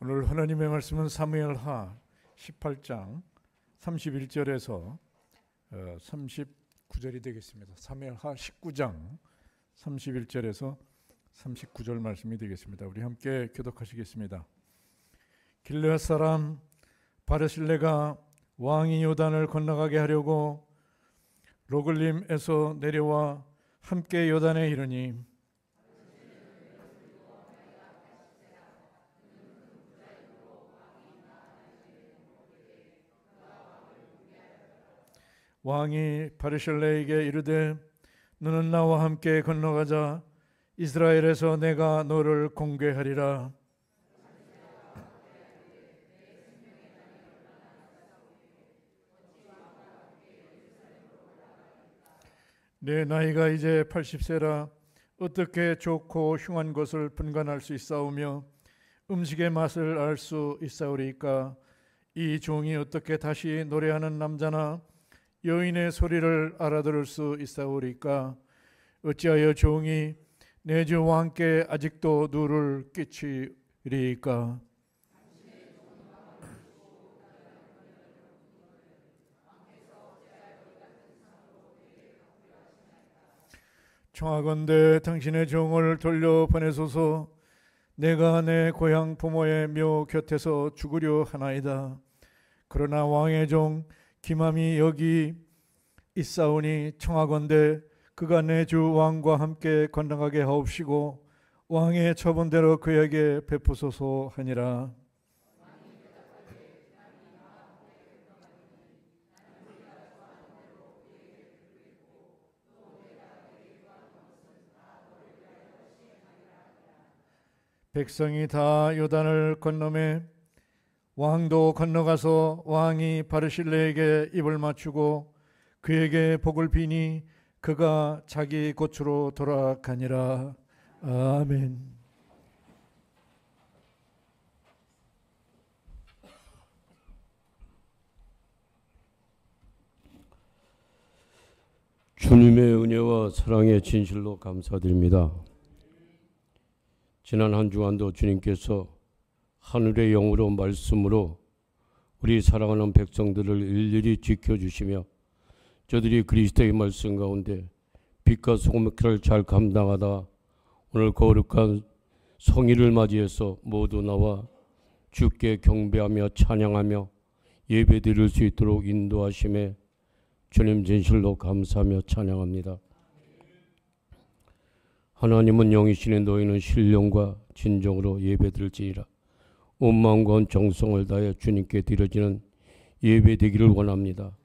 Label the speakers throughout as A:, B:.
A: 오늘 하나님의 말씀은 사무엘하 18장 31절에서 39절이 되겠습니다. 사무엘하 19장 31절에서 39절 말씀이 되겠습니다. 우리 함께 교독하시겠습니다. 길르앗 사람 바르실레가 왕이 요단을 건너가게 하려고 로글림에서 내려와 함께 요단에 이르니 왕이 바르실레에게 이르되 너는 나와 함께 건너가자. 이스라엘에서 내가 너를 공개하리라. 내 나이가 이제 80세라 어떻게 좋고 흉한 것을 분간할 수 있사오며 음식의 맛을 알 수 있사오리까? 이 종이 어떻게 다시 노래하는 남자나 여인의 소리를 알아들을 수 있사오리까? 어찌하여 종이 내 주 왕께 아직도 누를 끼치리까? 청하건대 당신의 종을 돌려보내소서. 내가 내 고향 부모의 묘 곁에서 죽으려 하나이다. 그러나 왕의 종 기맘이 여기 있사오니 청하건대 그가 내 주 왕과 함께 건너가게 하옵시고 왕의 처분대로 그에게 베푸소서 하니라. 백성이 다 요단을 건너매 왕도 건너가서 왕이 바르실레에게 입을 맞추고 그에게 복을 비니 그가 자기 곳으로 돌아가니라. 아멘.
B: 주님의 은혜와 사랑의 진실로 감사드립니다. 지난 한 주간도 주님께서 하늘의 영으로 말씀으로 우리 사랑하는 백성들을 일일이 지켜주시며 저들이 그리스도의 말씀 가운데 빛과 소금의 길을 잘 감당하다 오늘 거룩한 성일을 맞이해서 모두 나와 주께 경배하며 찬양하며 예배드릴 수 있도록 인도하심에 주님 진실로 감사하며 찬양합니다. 하나님은 영이시니 너희는 신령과 진정으로 예배드릴지니라. 온 마음과 온 정성을 다해 주님께 드려지는 예배되기를 원합니다.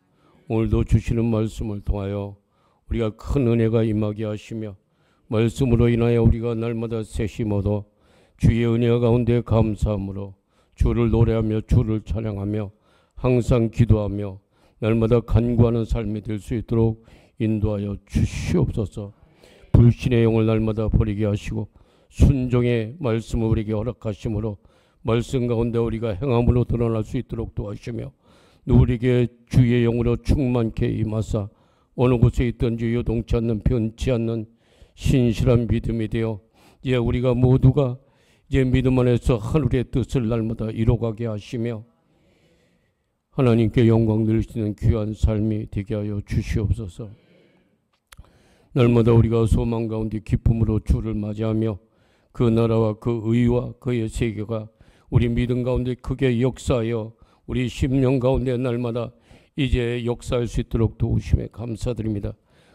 B: 오늘도 주시는 말씀을 통하여 우리가 큰 은혜가 임하게 하시며 말씀으로 인하여 우리가 날마다 새심 얻어 주의 은혜 가운데 감사함으로 주를 노래하며 주를 찬양하며 항상 기도하며 날마다 간구하는 삶이 될 수 있도록 인도하여 주시옵소서. 불신의 영을 날마다 버리게 하시고 순종의 말씀을 우리에게 허락하심으로 말씀 가운데 우리가 행함으로 드러날 수 있도록 도와주시며 누구에게 주의 영으로 충만케 임하사 어느 곳에 있든지 요동치 않는 변치 않는 신실한 믿음이 되어 이제 우리가 모두가 이제 믿음 안에서 하늘의 뜻을 날마다 이루어가게 하시며 하나님께 영광 드리시는 귀한 삶이 되게 하여 주시옵소서. 날마다 우리가 소망 가운데 기쁨으로 주를 맞이하며 그 나라와 그 의와 그의 세계가 우리 믿음 가운데 크게 역사하여 우리 심령 가운데 날마다 이제 역사할 수 있도록 도우심에 감사드립니다.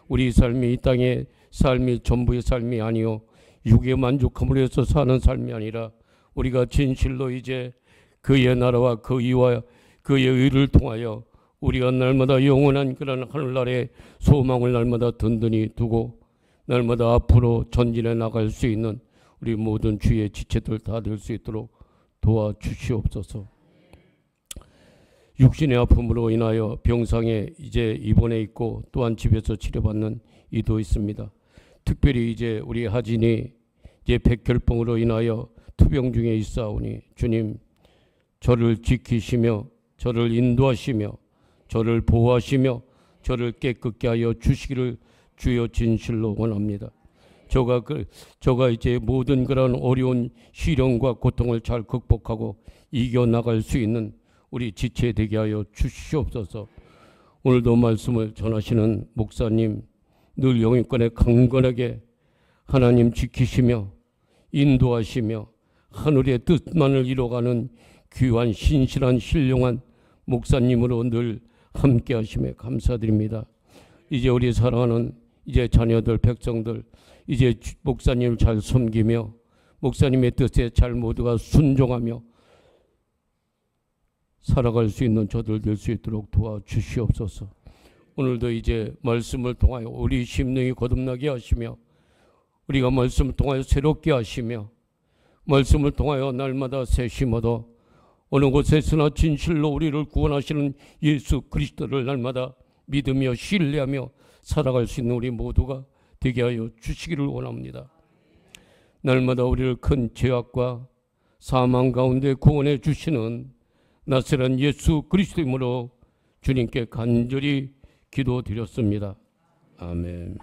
B: 우리 삶이 이 땅의 삶이 전부의 삶이 아니요 육에 만족함으로 해서 사는 삶이 아니라 우리가 진실로 이제 그의 나라와 그 의와 그의 의를 통하여 우리가 날마다 영원한 그런 하늘나라의 소망을 날마다 든든히 두고 날마다 앞으로 전진해 나갈 수 있는 우리 모든 주의 지체들 다 될 수 있도록 도와주시옵소서. 육신의 아픔으로 인하여 병상에 이제 입원해 있고 또한 집에서 치료받는 이도 있습니다. 특별히 이제 우리 하진이 이제 백혈병으로 인하여 투병 중에 있사오니 주님 저를 지키시며 저를 인도하시며 저를 보호하시며 저를 깨끗게 하여 주시기를 주여 진실로 원합니다. 저가 이제 모든 그런 어려운 시련과 고통을 잘 극복하고 이겨나갈 수 있는 우리 지체 되게 하여 주시옵소서. 오늘도 말씀을 전하시는 목사님 늘 영육간에 강건하게 하나님 지키시며 인도하시며 하늘의 뜻만을 이뤄가는 귀한 신실한 신령한 목사님으로 늘 함께 하심에 감사드립니다. 이제 우리 사랑하는 이제 자녀들 백성들 이제 목사님을 잘 섬기며 목사님의 뜻에 잘 모두가 순종하며 살아갈 수 있는 저들 될 수 있도록 도와주시옵소서. 오늘도 이제 말씀을 통하여 우리 심령이 거듭나게 하시며 우리가 말씀을 통하여 새롭게 하시며 말씀을 통하여 날마다 새심 얻어 어느 곳에서나 진실로 우리를 구원하시는 예수 그리스도를 날마다 믿으며 신뢰하며 살아갈 수 있는 우리 모두가 되게 하여 주시기를 원합니다. 날마다 우리를 큰 죄악과 사망 가운데 구원해 주시는 나사렛 예수 그리스도 이름으로 주님께 간절히 기도드렸습니다. 아멘.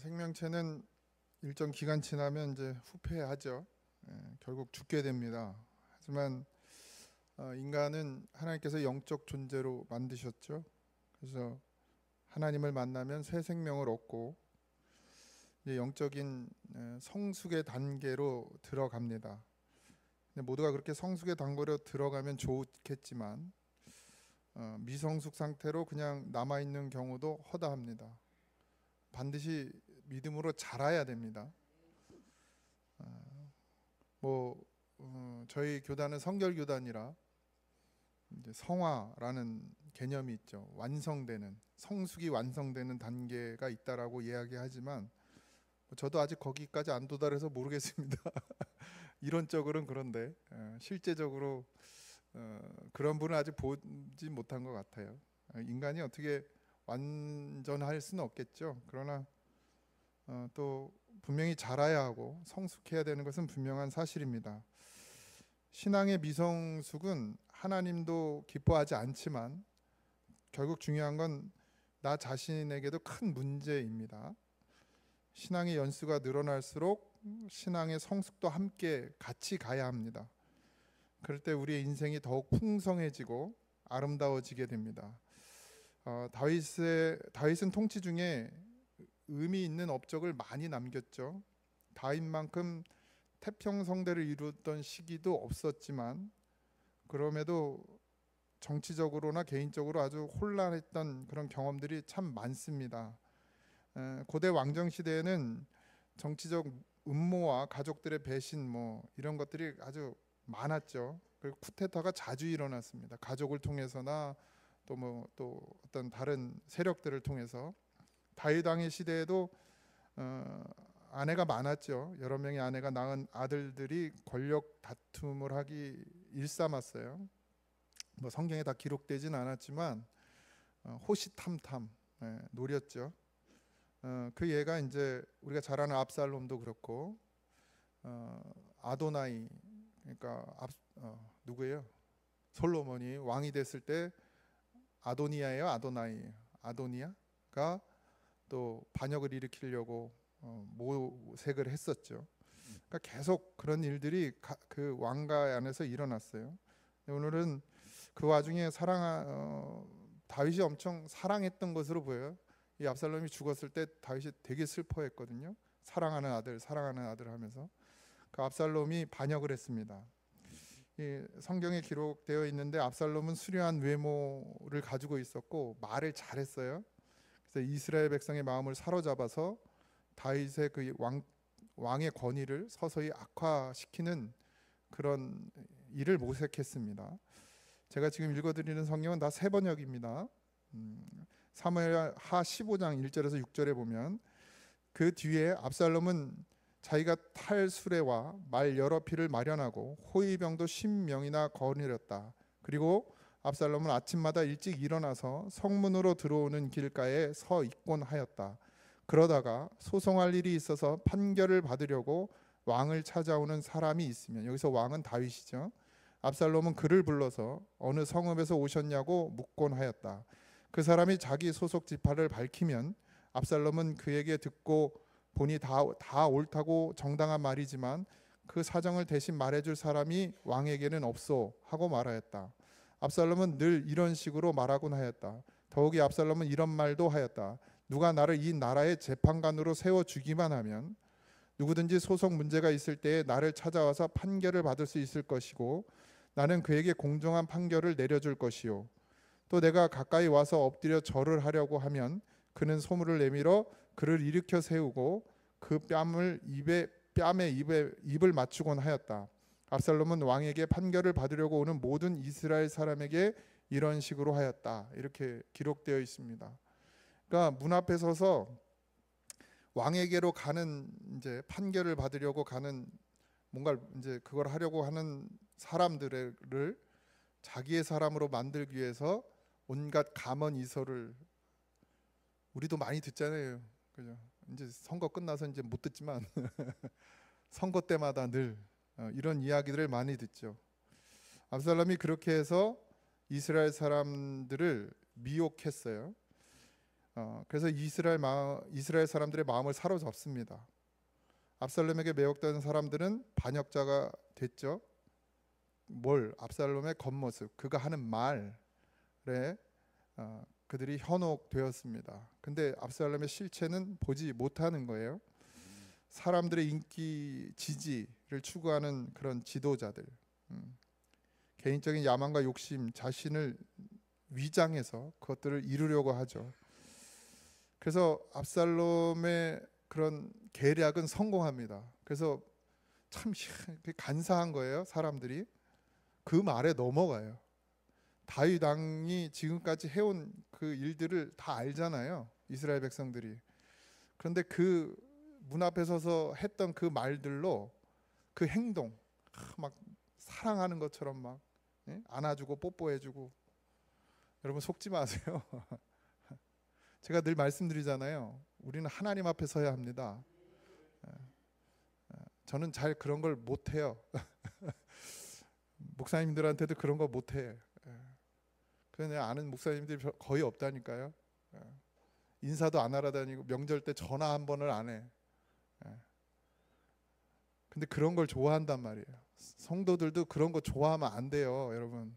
C: 생명체는 일정 기간 지나면 이제 후퇴하죠. 결국 죽게 됩니다. 하지만 인간은 하나님께서 영적 존재로 만드셨죠. 그래서 하나님을 만나면 새 생명을 얻고 이제 영적인 성숙의 단계로 들어갑니다. 근데 모두가 그렇게 성숙의 단계로 들어가면 좋겠지만 미성숙 상태로 그냥 남아 있는 경우도 허다합니다. 반드시 믿음으로 자라야 됩니다. 저희 교단은 성결교단이라 이제 성화라는 개념이 있죠. 완성되는, 성숙이 완성되는 단계가 있다라고 이야기하지만 저도 아직 거기까지 안 도달해서 모르겠습니다. 이론적으로는 그런데 실제적으로 그런 분은 아직 보지 못한 것 같아요. 인간이 어떻게 완전할 수는 없겠죠. 그러나 또 분명히 자라야 하고 성숙해야 되는 것은 분명한 사실입니다. 신앙의 미성숙은 하나님도 기뻐하지 않지만 결국 중요한 건 나 자신에게도 큰 문제입니다. 신앙의 연수가 늘어날수록 신앙의 성숙도 함께 같이 가야 합니다. 그럴 때 우리의 인생이 더욱 풍성해지고 아름다워지게 됩니다. 다윗은 통치 중에 의미 있는 업적을 많이 남겼죠. 다윗만큼 태평성대를 이루었던 시기도 없었지만 그럼에도 정치적으로나 개인적으로 아주 혼란했던 그런 경험들이 참 많습니다. 고대 왕정 시대에는 정치적 음모와 가족들의 배신 이런 것들이 아주 많았죠. 그리고 쿠데타가 자주 일어났습니다. 가족을 통해서나 또 어떤 다른 세력들을 통해서. 다윗 왕의 시대에도 아내가 많았죠. 여러 명의 아내가 낳은 아들들이 권력 다툼을 하기 일삼았어요. 성경에 다 기록되진 않았지만 호시탐탐 노렸죠. 그 예가 이제 우리가 잘 아는 압살롬도 그렇고 아도나이, 그러니까 누구예요? 솔로몬이 왕이 됐을 때 아도니아예요, 아도나이예요? 아도니아가 또 반역을 일으키려고 모색을 했었죠. 그러니까 계속 그런 일들이 그 왕가 안에서 일어났어요. 오늘은 그 와중에 다윗이 엄청 사랑했던 것으로 보여요. 이 압살롬이 죽었을 때 다윗이 되게 슬퍼했거든요. 사랑하는 아들 하면서. 그 압살롬이 반역을 했습니다. 이 성경에 기록되어 있는데 압살롬은 수려한 외모를 가지고 있었고 말을 잘했어요. 그래서 이스라엘 백성의 마음을 사로잡아서 다윗의 그 왕의 권위를 서서히 악화시키는 그런 일을 모색했습니다. 제가 지금 읽어드리는 성경은 다 새 번역입니다. 사무엘하 15장 1절에서 6절에 보면 그 뒤에 압살롬은 자기가 탈 수레와 말 여러匹를 마련하고 호위병도 10명이나 거느렸다. 그리고 압살롬은 아침마다 일찍 일어나서 성문으로 들어오는 길가에 서 있곤 하였다. 그러다가 소송할 일이 있어서 판결을 받으려고 왕을 찾아오는 사람이 있으면, 여기서 왕은 다윗이죠. 압살롬은 그를 불러서 어느 성읍에서 오셨냐고 묻곤 하였다. 그 사람이 자기 소속 지파를 밝히면 압살롬은 그에게 듣고 보니 다 옳다고 정당한 말이지만 그 사정을 대신 말해줄 사람이 왕에게는 없소 하고 말하였다. 압살롬은 늘 이런 식으로 말하곤 하였다. 더욱이 압살롬은 이런 말도 하였다. 누가 나를 이 나라의 재판관으로 세워주기만 하면 누구든지 소송 문제가 있을 때에 나를 찾아와서 판결을 받을 수 있을 것이고 나는 그에게 공정한 판결을 내려줄 것이요. 또 내가 가까이 와서 엎드려 절을 하려고 하면 그는 소문을 내밀어 그를 일으켜 세우고 그 뺨에 입을 맞추곤 하였다. 압살롬은 왕에게 판결을 받으려고 오는 모든 이스라엘 사람에게 이런 식으로 하였다. 이렇게 기록되어 있습니다. 그러니까 문 앞에 서서 왕에게로 가는 이제 판결을 받으려고 가는 뭔가 이제 그걸 하려고 하는 사람들을 자기의 사람으로 만들기 위해서 온갖 감언이설을 우리도 많이 듣잖아요. 그죠? 이제 선거 끝나서 이제 못 듣지만 선거 때마다 늘 이런 이야기들을 많이 듣죠. 압살롬이 그렇게 해서 이스라엘 사람들을 미혹했어요. 그래서 이스라엘 사람들의 마음을 사로잡습니다. 압살롬에게 매혹된 사람들은 반역자가 됐죠. 압살롬의 겉모습, 그가 하는 말에 그들이 현혹되었습니다. 근데 압살롬의 실체는 보지 못하는 거예요. 사람들의 인기, 지지를 추구하는 그런 지도자들, 개인적인 야망과 욕심, 자신을 위장해서 그것들을 이루려고 하죠. 그래서 압살롬의 그런 계략은 성공합니다. 그래서 참 간사한 거예요. 사람들이 그 말에 넘어가요. 다윗 왕이 지금까지 해온 그 일들을 다 알잖아요, 이스라엘 백성들이. 그런데 그 문 앞에 서서 했던 그 말들로 그 행동, 막 사랑하는 것처럼 막 안아주고 뽀뽀해주고. 여러분 속지 마세요. 제가 늘 말씀드리잖아요. 우리는 하나님 앞에 서야 합니다. 저는 잘 그런 걸 못해요. 목사님들한테도 그런 거 못해. 그냥 아는 목사님들이 거의 없다니까요. 인사도 안 알아다니고 명절 때 전화 한 번을 안 해. 근데 그런 걸 좋아한단 말이에요. 성도들도 그런 거 좋아하면 안 돼요, 여러분.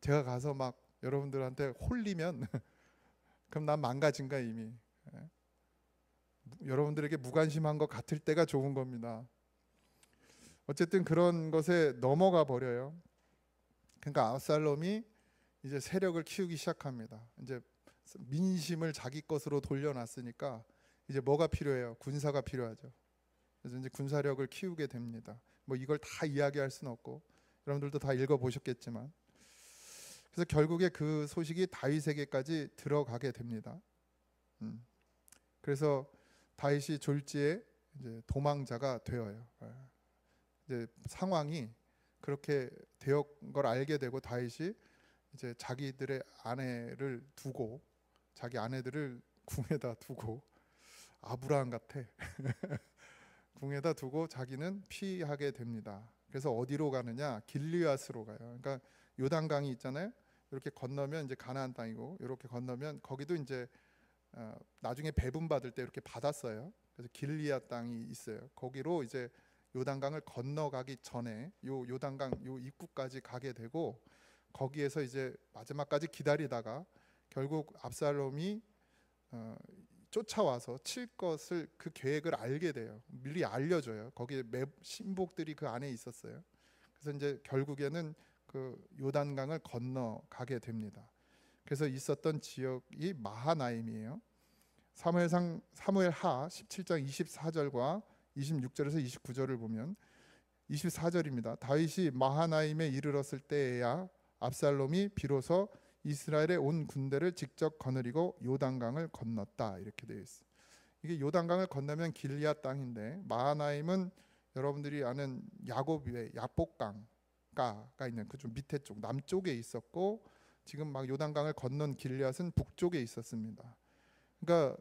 C: 제가 가서 막 여러분들한테 홀리면 그럼 난 망가진가 이미. 여러분들에게 무관심한 것 같을 때가 좋은 겁니다. 어쨌든 그런 것에 넘어가 버려요. 그러니까 압살롬이 이제 세력을 키우기 시작합니다. 이제 민심을 자기 것으로 돌려놨으니까 이제 뭐가 필요해요? 군사가 필요하죠. 그래서 이제 군사력을 키우게 됩니다. 뭐 이걸 다 이야기할 수는 없고 여러분들도 다 읽어보셨겠지만, 그래서 결국에 그 소식이 다윗에게까지 들어가게 됩니다. 그래서 다윗이 졸지에 이제 도망자가 되어요. 이제 상황이 그렇게 되었 걸 알게 되고 다윗이 이제 자기들의 아내를 두고, 자기 아내들을 궁에다 두고, 아브라함 같아. 궁에다 두고 자기는 피하게 됩니다. 그래서 어디로 가느냐? 길르앗으로 가요. 그러니까 요단강이 있잖아요. 이렇게 건너면 이제 가나안 땅이고, 이렇게 건너면 거기도 이제 나중에 배분 받을 때 이렇게 받았어요. 그래서 길르앗 땅이 있어요. 거기로 이제 요단강을 건너가기 전에 요 요단강 요 입구까지 가게 되고, 거기에서 이제 마지막까지 기다리다가 결국 압살롬이 쫓아와서 칠 것을, 그 계획을 알게 돼요. 미리 알려줘요. 거기에 신복들이 그 안에 있었어요. 그래서 이제 결국에는 그 요단강을 건너가게 됩니다. 그래서 있었던 지역이 마하나임이에요. 사무엘하 17장 24절과 26절에서 29절을 보면 24절입니다. 다윗이 마하나임에 이르렀을 때에야 압살롬이 비로소 이스라엘의 온 군대를 직접 거느리고 요단강을 건넜다, 이렇게 되어 있어요. 이게 요단강을 건너면 길리앗 땅인데, 마하나임은 여러분들이 아는 야곱의 야복강가가 있는 그쪽 밑에 쪽 남쪽에 있었고, 지금 막 요단강을 건넌 길리앗은 북쪽에 있었습니다. 그러니까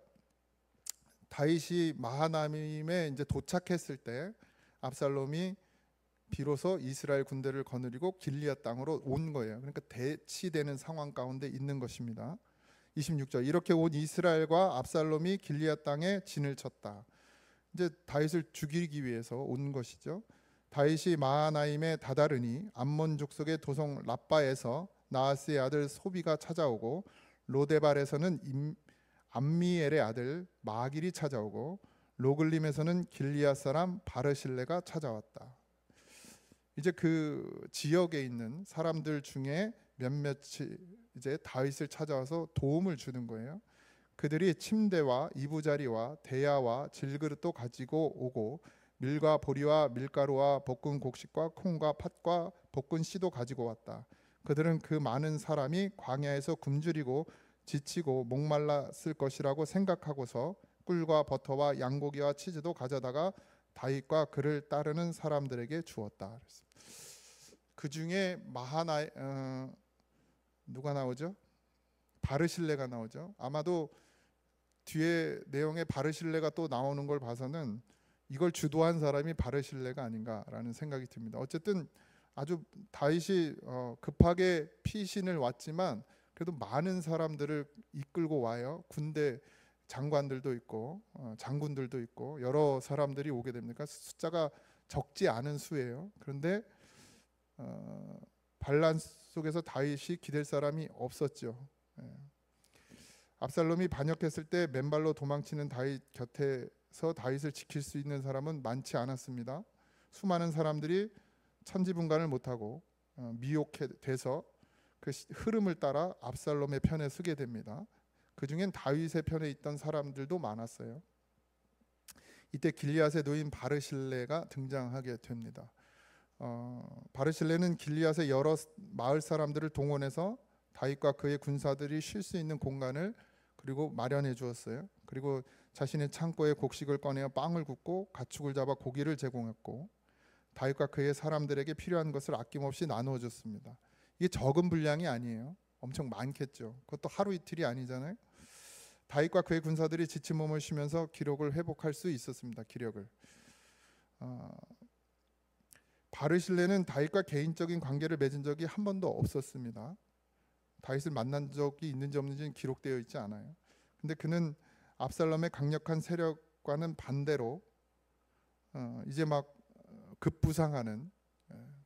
C: 다윗이 마하나임에 이제 도착했을 때 압살롬이 비로소 이스라엘 군대를 거느리고 길리앗 땅으로 온 거예요. 그러니까 대치되는 상황 가운데 있는 것입니다. 26절, 이렇게 온 이스라엘과 압살롬이 길리앗 땅에 진을 쳤다. 이제 다윗을 죽이기 위해서 온 것이죠. 다윗이 마하나임에 다다르니 암몬 족속의 도성 라빠에서 나하스의 아들 소비가 찾아오고, 로데발에서는 암미엘의 아들 마길이 찾아오고, 로글림에서는 길리앗 사람 바르실레가 찾아왔다. 이제 그 지역에 있는 사람들 중에 몇몇이 이제 다윗을 찾아와서 도움을 주는 거예요. 그들이 침대와 이부자리와 대야와 질그릇도 가지고 오고, 밀과 보리와 밀가루와 볶은 곡식과 콩과 팥과 볶은 씨도 가지고 왔다. 그들은 그 많은 사람이 광야에서 굶주리고 지치고 목말랐을 것이라고 생각하고서 꿀과 버터와 양고기와 치즈도 가져다가 다윗과 그를 따르는 사람들에게 주었다. 그 중에 누가 나오죠? 바르실레가 나오죠. 아마도 뒤에 내용에 바르실레가 또 나오는 걸 봐서는 이걸 주도한 사람이 바르실레가 아닌가라는 생각이 듭니다. 어쨌든 아주 다윗이 급하게 피신을 왔지만 그래도 많은 사람들을 이끌고 와요. 군대 장관들도 있고 장군들도 있고 여러 사람들이 오게 됩니다. 숫자가 적지 않은 수예요. 그런데 반란 속에서 다윗이 기댈 사람이 없었죠. 압살롬이 반역했을 때 맨발로 도망치는 다윗 곁에서 다윗을 지킬 수 있는 사람은 많지 않았습니다. 수많은 사람들이 천지분간을 못하고 미혹돼서 그 흐름을 따라 압살롬의 편에 서게 됩니다. 그 중엔 다윗의 편에 있던 사람들도 많았어요. 이때 길리앗의 노인 바르실레가 등장하게 됩니다. 바르실레는 길리앗의 여러 마을 사람들을 동원해서 다윗과 그의 군사들이 쉴 수 있는 공간을 그리고 마련해 주었어요. 그리고 자신의 창고에 곡식을 꺼내어 빵을 굽고 가축을 잡아 고기를 제공했고 다윗과 그의 사람들에게 필요한 것을 아낌없이 나누어 줬습니다. 이게 적은 분량이 아니에요. 엄청 많겠죠. 그것도 하루 이틀이 아니잖아요. 다윗과 그의 군사들이 지친 몸을 쉬면서 기력을 회복할 수 있었습니다. 기력을. 바르실레는 다윗과 개인적인 관계를 맺은 적이 한 번도 없었습니다. 다윗을 만난 적이 있는지 없는지는 기록되어 있지 않아요. 근데 그는 압살롬의 강력한 세력과는 반대로 이제 막 급부상하는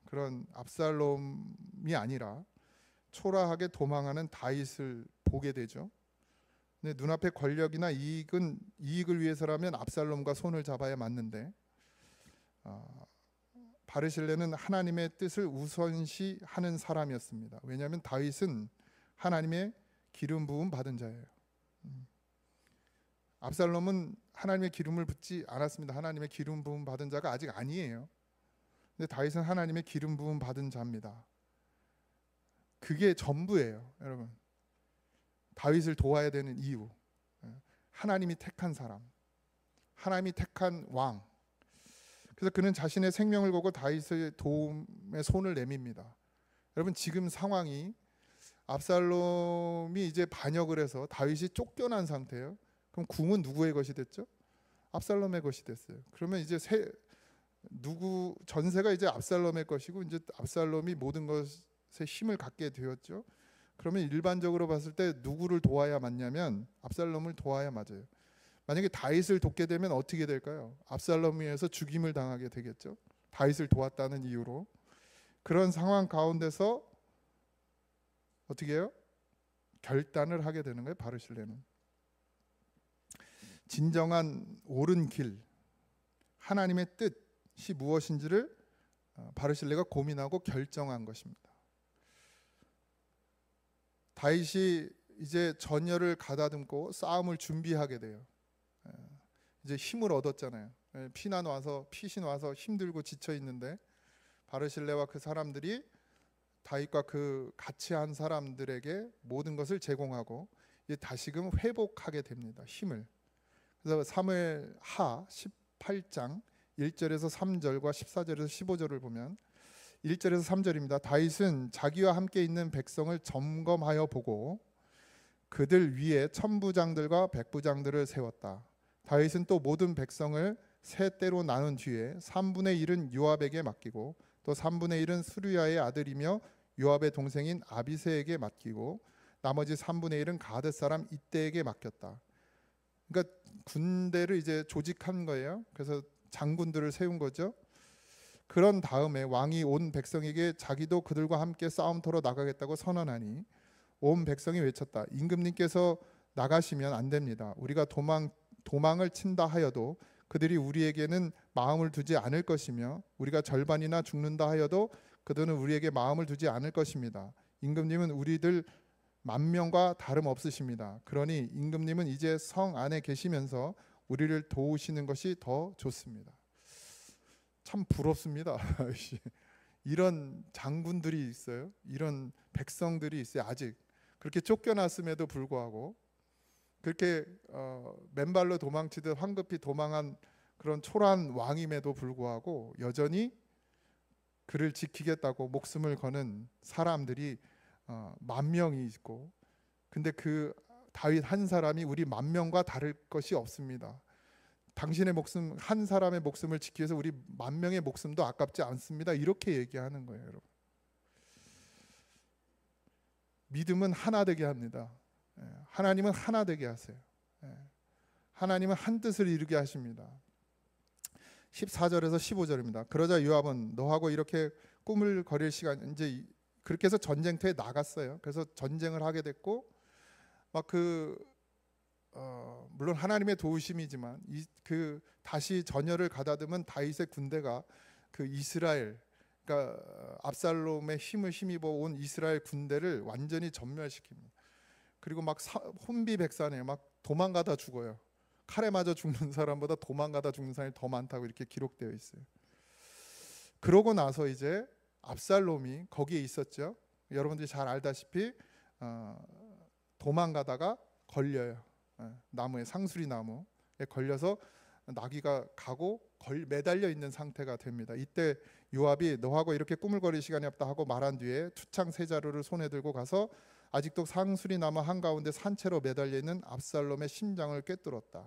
C: 그런 압살롬이 아니라 초라하게 도망하는 다윗을 보게 되죠. 근데 눈앞의 권력이나 이익을 위해서라면 압살롬과 손을 잡아야 맞는데 바르실레는 하나님의 뜻을 우선시하는 사람이었습니다. 왜냐하면 다윗은 하나님의 기름 부음 받은 자예요. 압살롬은 하나님의 기름을 붓지 않았습니다. 하나님의 기름 부음 받은 자가 아직 아니에요. 근데 다윗은 하나님의 기름 부음 받은 자입니다. 그게 전부예요, 여러분. 다윗을 도와야 되는 이유, 하나님이 택한 사람, 하나님이 택한 왕. 그래서 그는 자신의 생명을 걸고 다윗의 도움에 손을 내밉니다. 여러분, 지금 상황이 압살롬이 이제 반역을 해서 다윗이 쫓겨난 상태예요. 그럼 궁은 누구의 것이 됐죠? 압살롬의 것이 됐어요. 그러면 이제 전세가 이제 압살롬의 것이고 이제 압살롬이 모든 것에 힘을 갖게 되었죠. 그러면 일반적으로 봤을 때 누구를 도와야 맞냐면 압살롬을 도와야 맞아요. 만약에 다윗을 돕게 되면 어떻게 될까요? 압살롬에 의해서 죽임을 당하게 되겠죠. 다윗을 도왔다는 이유로. 그런 상황 가운데서 어떻게 해요? 결단을 하게 되는 거예요. 바르실레는 진정한 옳은 길, 하나님의 뜻이 무엇인지를 바르실레가 고민하고 결정한 것입니다. 다윗이 이제 전열을 가다듬고 싸움을 준비하게 돼요. 이제 힘을 얻었잖아요. 피신 와서 힘들고 지쳐 있는데 바르실레와 그 사람들이 다윗과 그 같이 한 사람들에게 모든 것을 제공하고 이제 다시금 회복하게 됩니다. 힘을. 그래서 사무엘하 18장 1절에서 3절과 14절에서 15절을 보면 1절에서 3절입니다. 다윗은 자기와 함께 있는 백성을 점검하여 보고 그들 위에 천부장들과 백부장들을 세웠다. 다윗은 또 모든 백성을 세 때로 나눈 뒤에 3분의 1은 요압에게 맡기고 또 3분의 1은 수르야의 아들이며 요압의 동생인 아비새에게 맡기고 나머지 3분의 1은 가드 사람 이때에게 맡겼다. 그러니까 군대를 이제 조직한 거예요. 그래서 장군들을 세운 거죠. 그런 다음에 왕이 온 백성에게 자기도 그들과 함께 싸움터로 나가겠다고 선언하니 온 백성이 외쳤다. 임금님께서 나가시면 안 됩니다. 우리가 도망을 친다 하여도 그들이 우리에게는 마음을 두지 않을 것이며 우리가 절반이나 죽는다 하여도 그들은 우리에게 마음을 두지 않을 것입니다. 임금님은 우리들 10,000명과 다름없으십니다. 그러니 임금님은 이제 성 안에 계시면서 우리를 도우시는 것이 더 좋습니다. 참 부럽습니다. 이런 장군들이 있어요. 이런 백성들이 있어요. 아직 그렇게 쫓겨났음에도 불구하고 그렇게 맨발로 도망치듯 황급히 도망한 그런 초라한 왕임에도 불구하고 여전히 그를 지키겠다고 목숨을 거는 사람들이 10,000명이 있고, 근데 그 다윗 한 사람이 우리 10,000명과 다를 것이 없습니다. 당신의 목숨, 한 사람의 목숨을 지키기 위해서 우리 10,000명의 목숨도 아깝지 않습니다. 이렇게 얘기하는 거예요, 여러분. 믿음은 하나 되게 합니다. 하나님은 하나 되게 하세요. 하나님은 한 뜻을 이루게 하십니다. 14절에서 15절입니다. 그러자 요압은 너하고 이렇게 꿈을 거릴 시간, 이제 그렇게 해서 전쟁터에 나갔어요. 그래서 전쟁을 하게 됐고, 막 물론 하나님의 도우심이지만 다시 전열을 가다듬은 다윗의 군대가 그 이스라엘, 그러니까 압살롬의 힘을 힘입어 온 이스라엘 군대를 완전히 전멸시킵니다. 그리고 막 혼비백산에 막 도망가다 죽어요. 칼에 맞아 죽는 사람보다 도망가다 죽는 사람이 더 많다고 이렇게 기록되어 있어요. 그러고 나서 이제 압살롬이 거기에 있었죠. 여러분들이 잘 알다시피 도망가다가 걸려요. 나무에, 상수리 나무에 걸려서 나귀가 가고 매달려 있는 상태가 됩니다. 이때 요압이 너하고 이렇게 꿈을 거릴 시간이 없다 하고 말한 뒤에 투창 세 자루를 손에 들고 가서 아직도 상수리 나무 한가운데 산채로 매달려 있는 압살롬의 심장을 꿰뚫었다.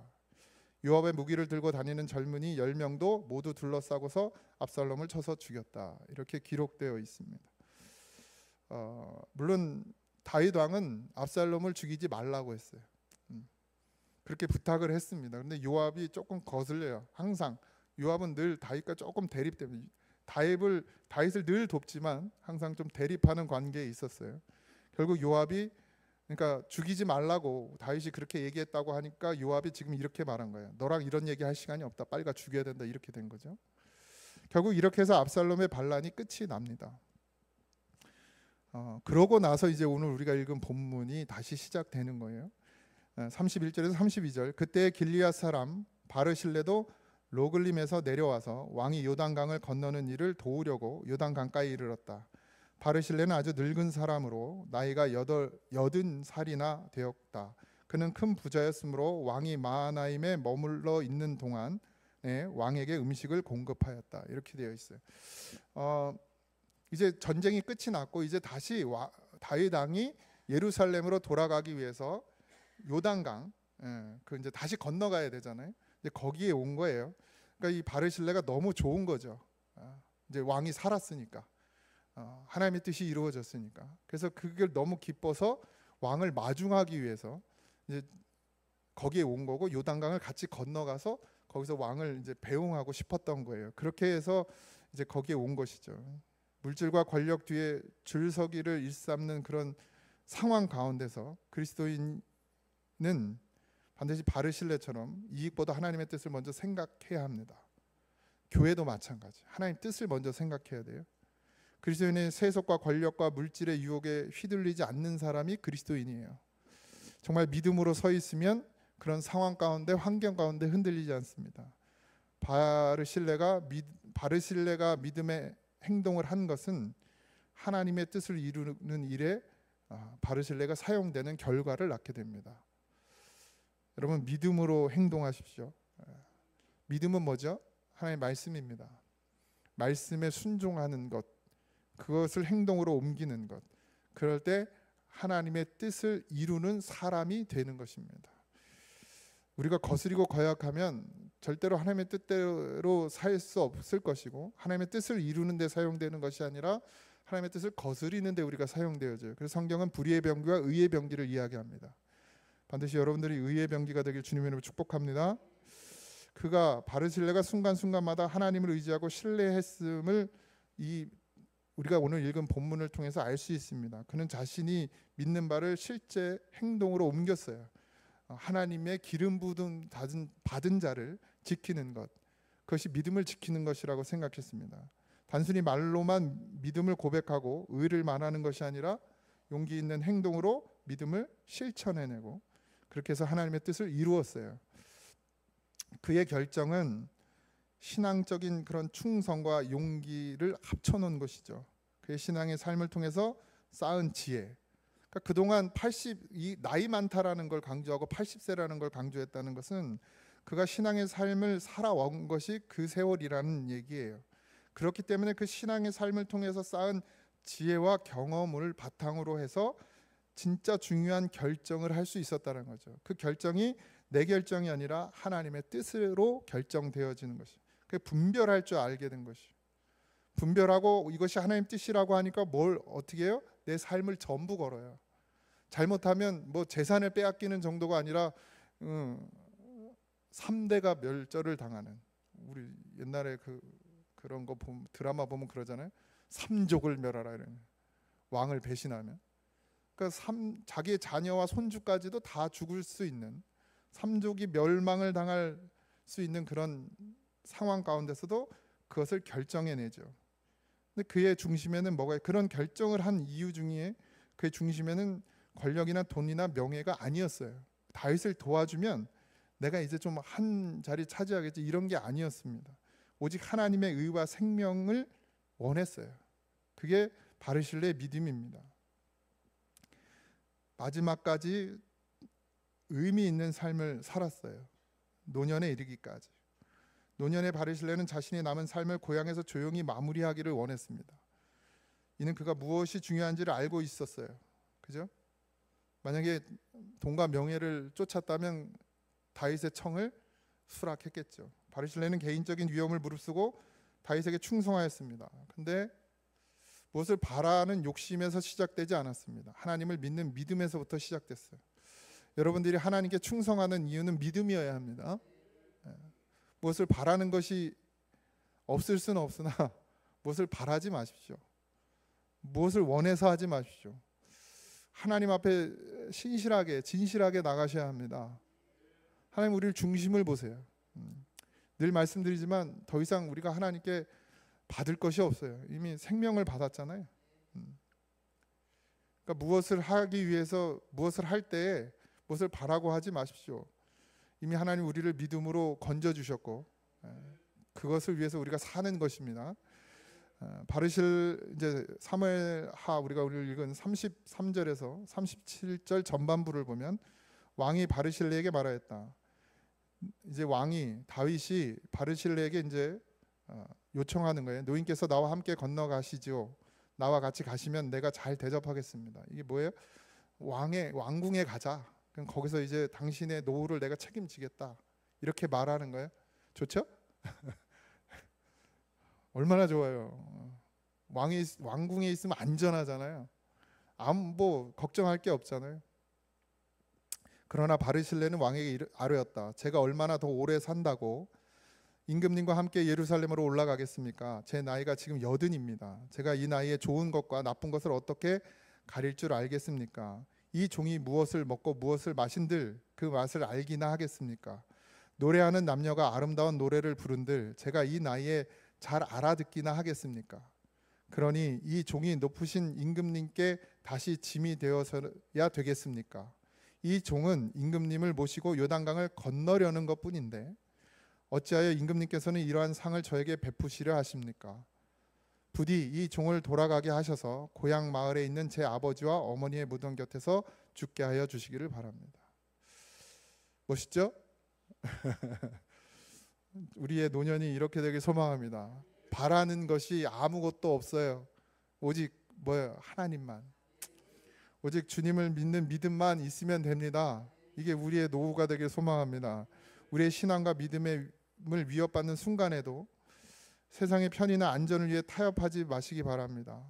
C: 요압의 무기를 들고 다니는 젊은이 10명도 모두 둘러싸고서 압살롬을 쳐서 죽였다. 이렇게 기록되어 있습니다. 물론 다윗 왕은 압살롬을 죽이지 말라고 했어요. 그렇게 부탁을 했습니다. 그런데 요압이 조금 거슬려요. 항상 요압은 늘 다윗과 조금 대립됩니다. 다윗을 늘 돕지만 항상 좀 대립하는 관계에 있었어요. 결국 요압이, 그러니까 죽이지 말라고 다윗이 그렇게 얘기했다고 하니까 요압이 지금 이렇게 말한 거예요. 너랑 이런 얘기 할 시간이 없다. 빨리 가 죽여야 된다. 이렇게 된 거죠. 결국 이렇게 해서 압살롬의 반란이 끝이 납니다. 그러고 나서 이제 오늘 우리가 읽은 본문이 다시 시작되는 거예요. 31절에서 32절. 그때 길리앗 사람 바르실레도 로글림에서 내려와서 왕이 요단강을 건너는 일을 도우려고 요단 강가에 이르렀다. 바르실레는 아주 늙은 사람으로 나이가 80살이나 되었다. 그는 큰 부자였으므로 왕이 마하나임에 머물러 있는 동안 왕에게 음식을 공급하였다. 이렇게 되어 있어요. 이제 전쟁이 끝이 났고 이제 다시 다윗 왕이 예루살렘으로 돌아가기 위해서 요단강, 그 이제 다시 건너가야 되잖아요. 이제 거기에 온 거예요. 그러니까 이 바르실레가 너무 좋은 거죠. 이제 왕이 살았으니까, 하나님의 뜻이 이루어졌으니까. 그래서 그걸 너무 기뻐서 왕을 마중하기 위해서 이제 거기에 온 거고 요단강을 같이 건너가서 거기서 왕을 이제 배웅하고 싶었던 거예요. 그렇게 해서 이제 거기에 온 것이죠. 물질과 권력 뒤에 줄서기를 일삼는 그런 상황 가운데서 그리스도인은 반드시 바르실레처럼 이익보다 하나님의 뜻을 먼저 생각해야 합니다. 교회도 마찬가지. 하나님 뜻을 먼저 생각해야 돼요. 그리스도인의 세속과 권력과 물질의 유혹에 휘둘리지 않는 사람이 그리스도인이에요. 정말 믿음으로 서 있으면 그런 상황 가운데, 환경 가운데 흔들리지 않습니다. 바르실레가 믿음의 행동을 한 것은 하나님의 뜻을 이루는 일에 바르실레가 사용되는 결과를 낳게 됩니다. 여러분, 믿음으로 행동하십시오. 믿음은 뭐죠? 하나님의 말씀입니다. 말씀에 순종하는 것, 그것을 행동으로 옮기는 것. 그럴 때 하나님의 뜻을 이루는 사람이 되는 것입니다. 우리가 거스리고 거역하면 절대로 하나님의 뜻대로 살 수 없을 것이고, 하나님의 뜻을 이루는 데 사용되는 것이 아니라 하나님의 뜻을 거스리는 데 우리가 사용되어져요. 그래서 성경은 불의의 병기와 의의 병기를 이야기합니다. 반드시 여러분들이 의의 병기가 되길 주님의 이름으로 축복합니다. 바르실레가 순간순간마다 하나님을 의지하고 신뢰했음을 우리가 오늘 읽은 본문을 통해서 알 수 있습니다. 그는 자신이 믿는 바를 실제 행동으로 옮겼어요. 하나님의 기름 부음 받은 자를 지키는 것, 그것이 믿음을 지키는 것이라고 생각했습니다. 단순히 말로만 믿음을 고백하고 의를 말하는 것이 아니라 용기 있는 행동으로 믿음을 실천해내고, 그렇게 해서 하나님의 뜻을 이루었어요. 그의 결정은 신앙적인 그런 충성과 용기를 합쳐놓은 것이죠. 그의 신앙의 삶을 통해서 쌓은 지혜. 그러니까 그동안 나이 많다라는 걸 강조하고 80세라는 걸 강조했다는 것은 그가 신앙의 삶을 살아온 것이 그 세월이라는 얘기예요. 그렇기 때문에 그 신앙의 삶을 통해서 쌓은 지혜와 경험을 바탕으로 해서 진짜 중요한 결정을 할 수 있었다는 거죠. 그 결정이 내 결정이 아니라 하나님의 뜻으로 결정되어지는 것이. 그 분별할 줄 알게 된 것이. 분별하고 이것이 하나님 뜻이라고 하니까 뭘 어떻게 해요? 내 삶을 전부 걸어요. 잘못하면 뭐 재산을 빼앗기는 정도가 아니라 3대가 멸절을 당하는, 우리 옛날에 그런 거 드라마 보면 그러잖아요. 삼족을 멸하라 이러는, 왕을 배신하면. 그러니까 자기의 자녀와 손주까지도 다 죽을 수 있는, 삼족이 멸망을 당할 수 있는 그런 상황 가운데서도 그것을 결정해내죠. 근데 그의 중심에는 뭐가, 그런 결정을 한 이유 중에 그의 중심에는 권력이나 돈이나 명예가 아니었어요. 다윗을 도와주면 내가 이제 좀 한 자리 차지하겠지, 이런 게 아니었습니다. 오직 하나님의 의와 생명을 원했어요. 그게 바르실레의 믿음입니다. 마지막까지 의미 있는 삶을 살았어요. 노년에 이르기까지. 노년의 바르실레는 자신이 남은 삶을 고향에서 조용히 마무리하기를 원했습니다. 이는 그가 무엇이 중요한지를 알고 있었어요. 그죠? 만약에 돈과 명예를 쫓았다면 다윗의 청을 수락했겠죠. 바르실레는 개인적인 위험을 무릅쓰고 다윗에게 충성하였습니다. 근데 무엇을 바라는 욕심에서 시작되지 않았습니다. 하나님을 믿는 믿음에서부터 시작됐어요. 여러분들이 하나님께 충성하는 이유는 믿음이어야 합니다. 무엇을 바라는 것이 없을 수는 없으나 무엇을 바라지 마십시오. 무엇을 원해서 하지 마십시오. 하나님 앞에 신실하게 진실하게 나가셔야 합니다. 하나님, 우리를 중심을 보세요. 늘 말씀드리지만 더 이상 우리가 하나님께 받을 것이 없어요. 이미 생명을 받았잖아요. 그러니까 무엇을 하기 위해서, 무엇을 할 때에 무엇을 바라고 하지 마십시오. 이미 하나님 우리를 믿음으로 건져주셨고 그것을 위해서 우리가 사는 것입니다. 이제 사무엘하 우리가 오늘 읽은 33절에서 37절 전반부를 보면 왕이 바르실레에게 말하였다. 이제 왕이, 다윗이 바르실레에게 이제 요청하는 거예요. 노인께서 나와 함께 건너가시죠. 나와 같이 가시면 내가 잘 대접하겠습니다. 이게 뭐예요? 왕궁에 가자. 그럼 거기서 이제 당신의 노후를 내가 책임지겠다. 이렇게 말하는 거예요. 좋죠? 얼마나 좋아요. 왕궁에 있으면 안전하잖아요. 뭐 걱정할 게 없잖아요. 그러나 바르실레는 왕에게 아뢰었다. 제가 얼마나 더 오래 산다고 임금님과 함께 예루살렘으로 올라가겠습니까? 제 나이가 지금 80입니다. 제가 이 나이에 좋은 것과 나쁜 것을 어떻게 가릴 줄 알겠습니까? 이 종이 무엇을 먹고 무엇을 마신들 그 맛을 알기나 하겠습니까? 노래하는 남녀가 아름다운 노래를 부른들 제가 이 나이에 잘 알아듣기나 하겠습니까? 그러니 이 종이 높으신 임금님께 다시 짐이 되어서야 되겠습니까? 이 종은 임금님을 모시고 요단강을 건너려는 것뿐인데 어찌하여 임금님께서는 이러한 상을 저에게 베푸시려 하십니까? 부디 이 종을 돌아가게 하셔서 고향 마을에 있는 제 아버지와 어머니의 무덤 곁에서 죽게 하여 주시기를 바랍니다. 멋있죠? 우리의 노년이 이렇게 되길 소망합니다. 바라는 것이 아무것도 없어요. 오직 뭐예요? 하나님만. 오직 주님을 믿는 믿음만 있으면 됩니다. 이게 우리의 노후가 되길 소망합니다. 우리의 신앙과 믿음을 위협받는 순간에도 세상의 편의나 안전을 위해 타협하지 마시기 바랍니다.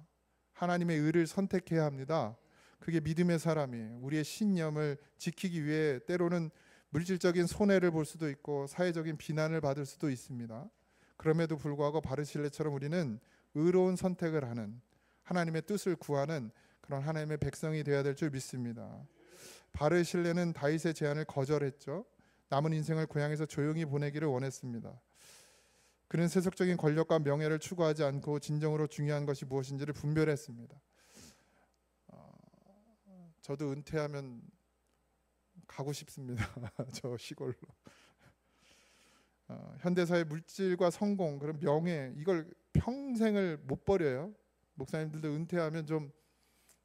C: 하나님의 의를 선택해야 합니다. 그게 믿음의 사람이에요. 우리의 신념을 지키기 위해 때로는 물질적인 손해를 볼 수도 있고 사회적인 비난을 받을 수도 있습니다. 그럼에도 불구하고 바르실레처럼 우리는 의로운 선택을 하는, 하나님의 뜻을 구하는 그런 하나님의 백성이 되어야 될 줄 믿습니다. 바르실레는 다윗의 제안을 거절했죠. 남은 인생을 고향에서 조용히 보내기를 원했습니다. 그는 세속적인 권력과 명예를 추구하지 않고 진정으로 중요한 것이 무엇인지를 분별했습니다. 저도 은퇴하면 가고 싶습니다. 저 시골로. 현대사의 물질과 성공, 그런 명예, 이걸 평생을 못 버려요. 목사님들도 은퇴하면 좀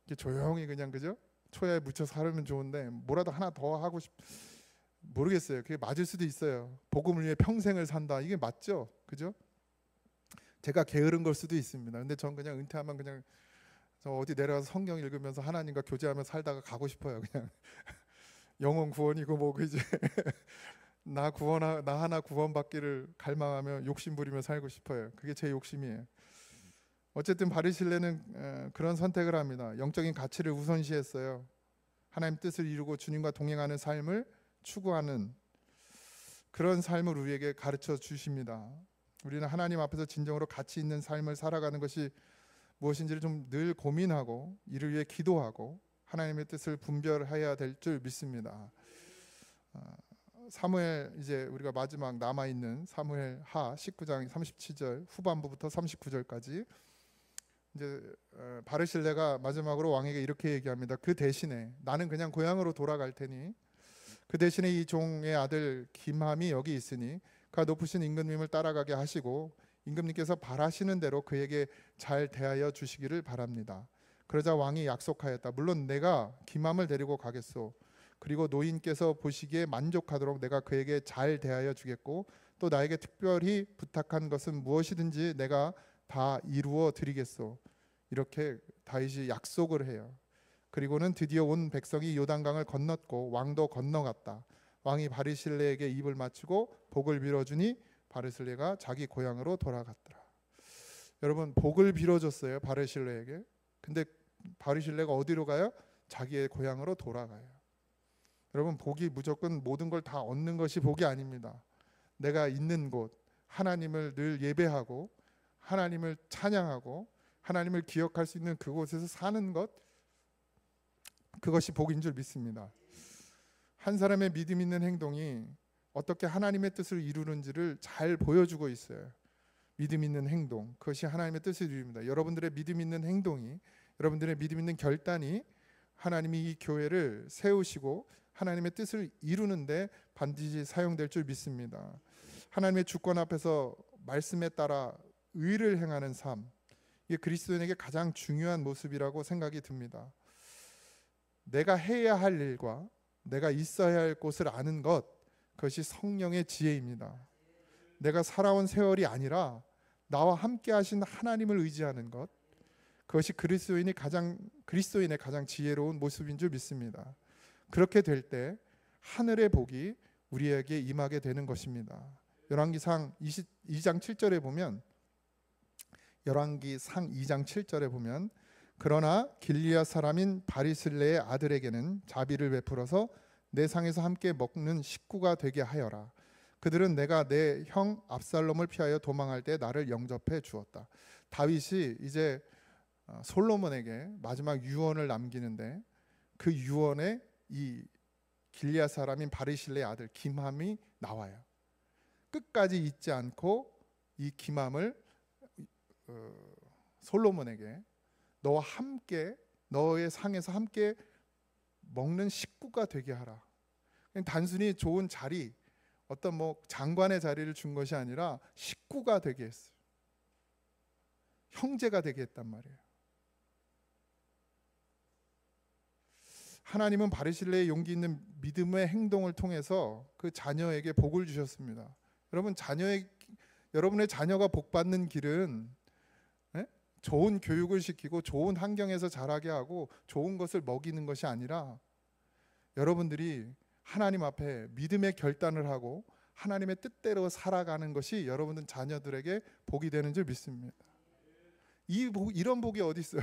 C: 이렇게 조용히 그냥, 그죠? 초야에 묻혀 살면 좋은데 뭐라도 하나 더 하고 모르겠어요. 그게 맞을 수도 있어요. 복음을 위해 평생을 산다. 이게 맞죠? 그죠? 제가 게으른 걸 수도 있습니다. 근데 전 그냥 은퇴하면 그냥 저 어디 내려가서 성경 읽으면서 하나님과 교제하며 살다가 가고 싶어요. 그냥 영혼 구원이고 뭐고 이제 나 하나 구원받기를 갈망하며 욕심 부리며 살고 싶어요. 그게 제 욕심이에요. 어쨌든 바르실레는 그런 선택을 합니다. 영적인 가치를 우선시했어요. 하나님 뜻을 이루고 주님과 동행하는 삶을 추구하는 그런 삶을 우리에게 가르쳐 주십니다. 우리는 하나님 앞에서 진정으로 가치 있는 삶을 살아가는 것이 무엇인지를 좀 늘 고민하고 이를 위해 기도하고 하나님의 뜻을 분별해야 될 줄 믿습니다. 사무엘, 이제 우리가 마지막 남아있는 사무엘 하 19장 37절 후반부부터 39절까지 이제 바르실레가 마지막으로 왕에게 이렇게 얘기합니다. 그 대신에 나는 그냥 고향으로 돌아갈 테니 그 대신에 이 종의 아들 김함이 여기 있으니 그가 높으신 임금님을 따라가게 하시고 임금님께서 바라시는 대로 그에게 잘 대하여 주시기를 바랍니다. 그러자 왕이 약속하였다. 물론 내가 김함을 데리고 가겠소. 그리고 노인께서 보시기에 만족하도록 내가 그에게 잘 대하여 주겠고 또 나에게 특별히 부탁한 것은 무엇이든지 내가 다 이루어 드리겠소. 이렇게 다윗이 약속을 해요. 그리고는 드디어 온 백성이 요단강을 건넜고 왕도 건너갔다. 왕이 바르실레에게 입을 맞추고 복을 빌어주니 바르실레가 자기 고향으로 돌아갔더라. 여러분, 복을 빌어줬어요, 바르실레에게. 근데 바르실레가 어디로 가요? 자기의 고향으로 돌아가요. 여러분, 복이 무조건 모든 걸 다 얻는 것이 복이 아닙니다. 내가 있는 곳, 하나님을 늘 예배하고 하나님을 찬양하고 하나님을 기억할 수 있는 그곳에서 사는 것, 그것이 복인 줄 믿습니다. 한 사람의 믿음 있는 행동이 어떻게 하나님의 뜻을 이루는지를 잘 보여주고 있어요. 믿음 있는 행동, 그것이 하나님의 뜻을 이룹니다. 여러분들의 믿음 있는 행동이, 여러분들의 믿음 있는 결단이 하나님이 이 교회를 세우시고 하나님의 뜻을 이루는데 반드시 사용될 줄 믿습니다. 하나님의 주권 앞에서 말씀에 따라 의를 행하는 삶, 이게 그리스도인에게 가장 중요한 모습이라고 생각이 듭니다. 내가 해야 할 일과 내가 있어야 할 곳을 아는 것, 그것이 성령의 지혜입니다. 내가 살아온 세월이 아니라 나와 함께 하신 하나님을 의지하는 것, 그것이 그리스도인의 가장 지혜로운 모습인 줄 믿습니다. 그렇게 될 때 하늘의 복이 우리에게 임하게 되는 것입니다. 열왕기상 2장 7절에 보면, 열왕기상 2장 7절에 보면, 그러나 길리앗 사람인 바리슬레의 아들에게는 자비를 베풀어서 내 상에서 함께 먹는 식구가 되게 하여라. 그들은 내가 내 형 압살롬을 피하여 도망할 때 나를 영접해 주었다. 다윗이 이제 솔로몬에게 마지막 유언을 남기는데 그 유언에 이 길리앗 사람인 바르실레의 아들 김함이 나와요. 끝까지 잊지 않고 이 김함을 솔로몬에게 너와 함께, 너의 상에서 함께 먹는 식구가 되게 하라. 그냥 단순히 좋은 자리, 어떤 뭐 장관의 자리를 준 것이 아니라 식구가 되게 했어요. 형제가 되게 했단 말이에요. 하나님은 바르실레의 용기 있는 믿음의 행동을 통해서 그 자녀에게 복을 주셨습니다. 여러분의 자녀가 복 받는 길은 좋은 교육을 시키고 좋은 환경에서 자라게 하고 좋은 것을 먹이는 것이 아니라 여러분들이 하나님 앞에 믿음의 결단을 하고 하나님의 뜻대로 살아가는 것이 여러분들 자녀들에게 복이 되는 줄 믿습니다. 이런 복이 어디 있어요?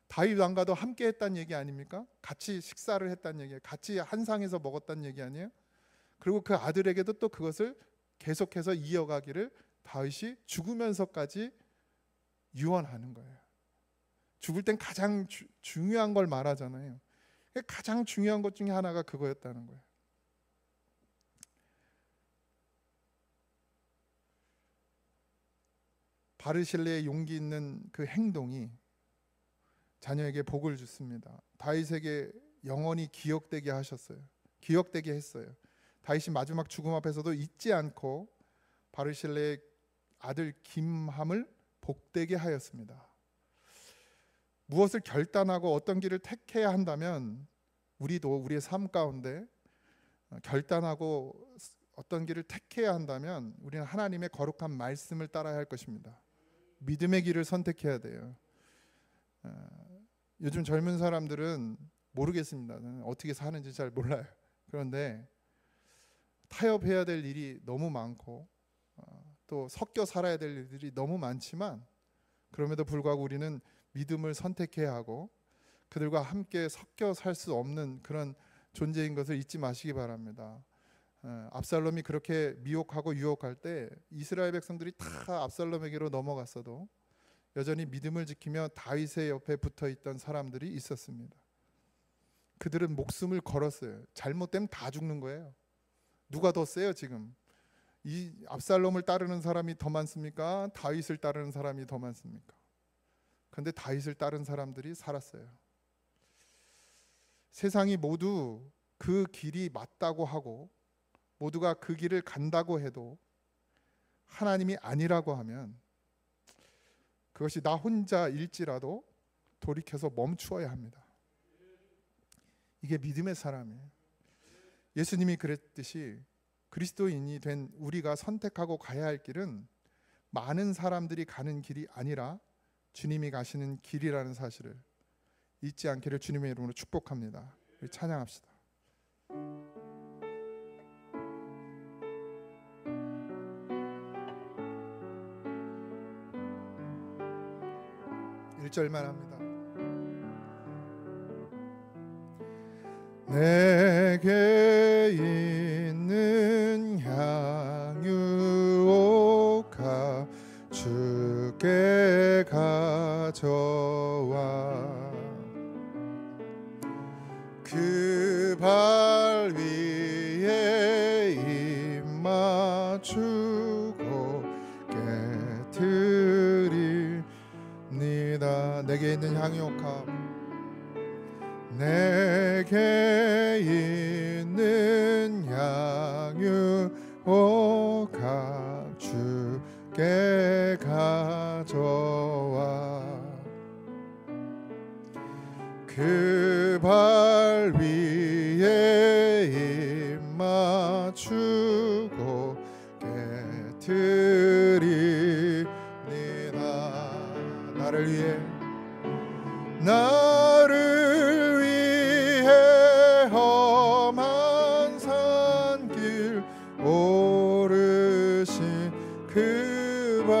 C: 다윗 왕과도 함께 했다는 얘기 아닙니까? 같이 식사를 했다는 얘기예요. 같이 한 상에서 먹었다는 얘기 아니에요? 그리고 그 아들에게도 또 그것을 계속해서 이어가기를 다윗이 죽으면서까지 유언하는 거예요. 죽을 땐 가장 중요한 걸 말하잖아요. 가장 중요한 것 중에 하나가 그거였다는 거예요. 바르실레의 용기 있는 그 행동이 자녀에게 복을 줬습니다. 다윗에게 영원히 기억되게 하셨어요. 기억되게 했어요. 다윗이 마지막 죽음 앞에서도 잊지 않고 바르실레의 아들 김함을 복되게 하였습니다. 무엇을 결단하고 어떤 길을 택해야 한다면 우리도 우리의 삶 가운데 결단하고 어떤 길을 택해야 한다면 우리는 하나님의 거룩한 말씀을 따라야 할 것입니다. 믿음의 길을 선택해야 돼요. 요즘 젊은 사람들은 모르겠습니다. 어떻게 사는지 잘 몰라요. 그런데 타협해야 될 일이 너무 많고 또 섞여 살아야 될 일들이 너무 많지만 그럼에도 불구하고 우리는 믿음을 선택해야 하고 그들과 함께 섞여 살 수 없는 그런 존재인 것을 잊지 마시기 바랍니다. 압살롬이 그렇게 미혹하고 유혹할 때 이스라엘 백성들이 다 압살롬에게로 넘어갔어도 여전히 믿음을 지키며 다윗의 옆에 붙어있던 사람들이 있었습니다. 그들은 목숨을 걸었어요. 잘못되면 다 죽는 거예요. 누가 더 세요 지금? 이 압살롬을 따르는 사람이 더 많습니까? 다윗을 따르는 사람이 더 많습니까? 그런데 다윗을 따른 사람들이 살았어요. 세상이 모두 그 길이 맞다고 하고 모두가 그 길을 간다고 해도 하나님이 아니라고 하면 그것이 나 혼자일지라도 돌이켜서 멈추어야 합니다. 이게 믿음의 사람이에요. 예수님이 그랬듯이 그리스도인이 된 우리가 선택하고 가야 할 길은 많은 사람들이 가는 길이 아니라 주님이 가시는 길이라는 사실을 잊지 않기를 주님의 이름으로 축복합니다. 우리 찬양합시다. 1절만 합니다. 내게 있는 향유옥아 주께 가져와 그 발 위에 입 맞추고 깨트리니다. 내게 있는 향유옥아 내게 있는 향유옥아 주께 가져와 그 발 위에 입 맞추고 깨트리니다. 나를 위해 험한 산길 오르신 그 발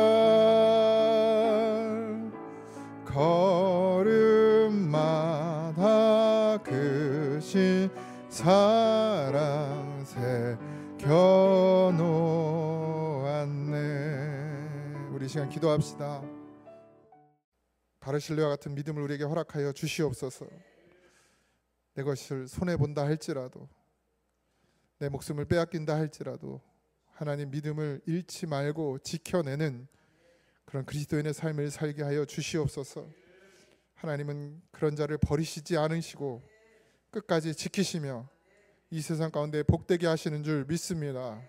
C: 걸음마다 크신 사랑 새겨놓았네. 우리 시간 기도합시다. 바르실레와 같은 믿음을 우리에게 허락하여 주시옵소서. 내 것을 손해본다 할지라도 내 목숨을 빼앗긴다 할지라도 하나님 믿음을 잃지 말고 지켜내는 그런 그리스도인의 삶을 살게 하여 주시옵소서. 하나님은 그런 자를 버리시지 않으시고 끝까지 지키시며 이 세상 가운데 복되게 하시는 줄 믿습니다.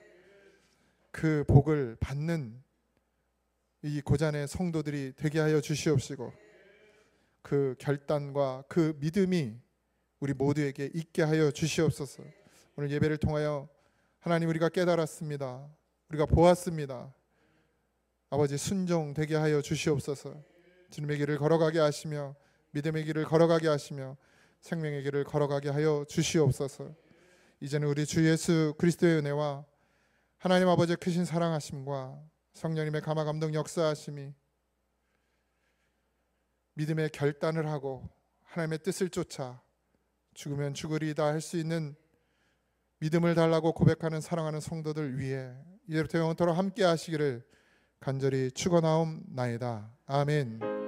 C: 그 복을 받는 이 고잔의 성도들이 되게 하여 주시옵시고 그 결단과 그 믿음이 우리 모두에게 있게 하여 주시옵소서. 오늘 예배를 통하여 하나님 우리가 깨달았습니다. 우리가 보았습니다. 아버지 순종되게 하여 주시옵소서. 주님의 길을 걸어가게 하시며 믿음의 길을 걸어가게 하시며 생명의 길을 걸어가게 하여 주시옵소서. 이제는 우리 주 예수 그리스도의 은혜와 하나님 아버지의 크신 사랑하심과 성령님의 감화 감동 역사하심이 믿음의 결단을 하고 하나님의 뜻을 쫓아 죽으면 죽으리다 할 수 있는 믿음을 달라고 고백하는 사랑하는 성도들 위해 이제부터 영원토록 함께 하시기를 간절히 축원하옵나이다. 아멘.